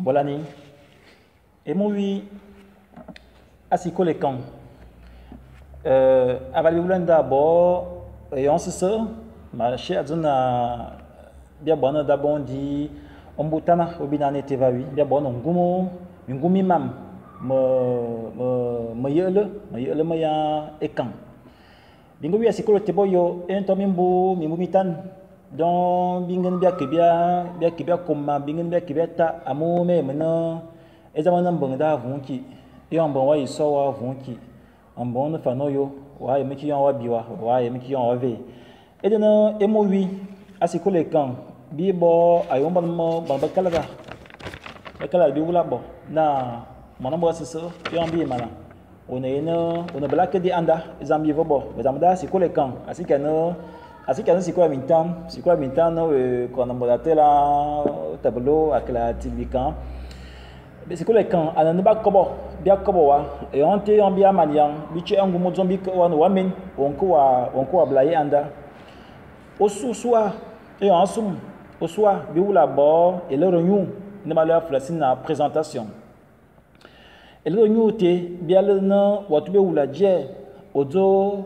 Bolani. Et moi, oui, assis les camps. Avant de d'abord, et on se sort, ma chère zona bien bonne d'abord dit, on boutana au binane tevawi, bien bonne on ngumi mam, me yele me ya ekan. Bingo bi asiko le tebo yo, un tomimbo, mimumitan, donc bingen bien kibia koma, bingen bien kibia ta, amu me mena, ezamana mbonda vunki, et on bon wa iso wa vunki. En bon fano yo wa yemi ki yon wa biwa wa yemi ki yon wa ve e de na emo wi asiko le kan bi bo ayon ban mo ban bakala bi wula bo na mona bo sese yon bi mala ona bla ke di anda zambi vo bo zamda asiko le kan asika no siko mintan no ko na modatela tableau akla tibikan c'est que les camps, à ne pas kobo, bien koboa, et on te en bien maniant, biche en gumo zombi ko no wamen, on ko blaye anda. Au soir, et en soum, au soir, bi ou la bord, et le renou, ne ma leur flacine na présentation. Et le renou te, bien le nom, ou tu be ou la dje, ozo,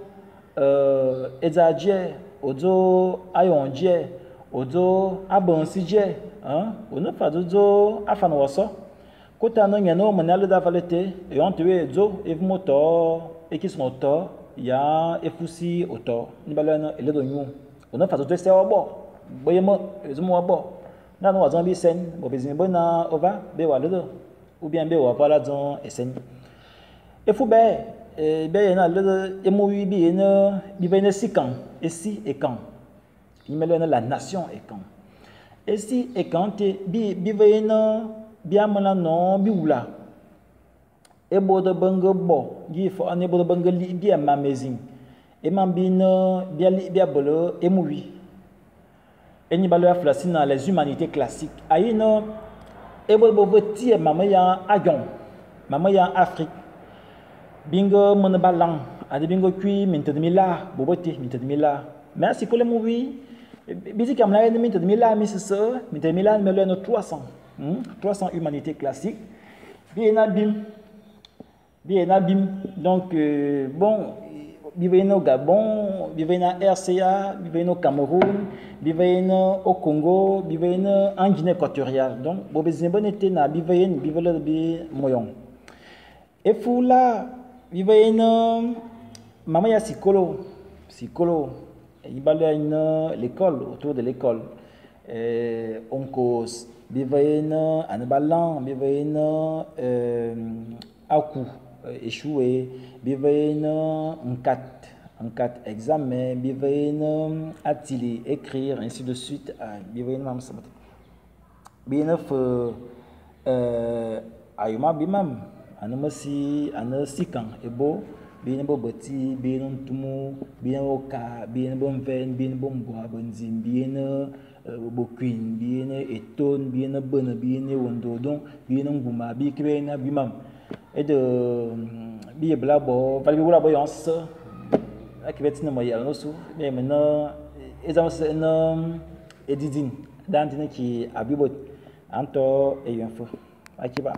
eza dje, ozo, ayon dje, ozo, abonsi dje, hein, ou ne pas ozo, afan waso. Kota no nyano manale da valete et on tué zo et moto et qui sont auto ya efusi auto ni balana ele do nyu on a fazo teste obo boyemo ezumo obo na no azambi sen bo bezin bona ova be wa ledo ou bien be wa pala zon esen e fu be be na le emo wi bi ena bi be na sikan et si et quand il me la nation et quand et si et quand bi be na bien mana non bi wula e bodo bango bo gi fo ane bodo bango li bien mamezin e man bi no bien li bien bolo e moui e ni balo aflasina les humanités classiques ayi no e bodo voti mama ya agon mama ya afrique bingo mon balang ade bingo kui mintadmila bobote mintadmila merci pour le moui bizi kam la ene mintadmila mi ce mintadmila me le no 300 humanités classiques. Bien bim. Donc, bon, vivez au Gabon, vivez au RCA, vivez au Cameroun, vivez au Congo, vivez en Guinée équatoriale. Donc, vous avez bon été na vivez le moyen. Et pour là, vivez maman ya psycholo, il va aller l'école, autour de l'école. On cause. Bivaina anabalan bivaina aku échoué bivaina en 4 examen bivaina atili écrire ainsi de suite bivaina mam sabat bina fe ayuma bimam anamasi anasikan ebo bina bo bati bina tumu bina oka bina bon ven bina bon boa bonzim bina bokwin bien eton bien bonne bien wondo donc bien nguma bi krena bimam et de bi blabo vali wala boyance akibetina moya no su mais maintenant ezam se no edidin dantine ki abibot anto e info akiba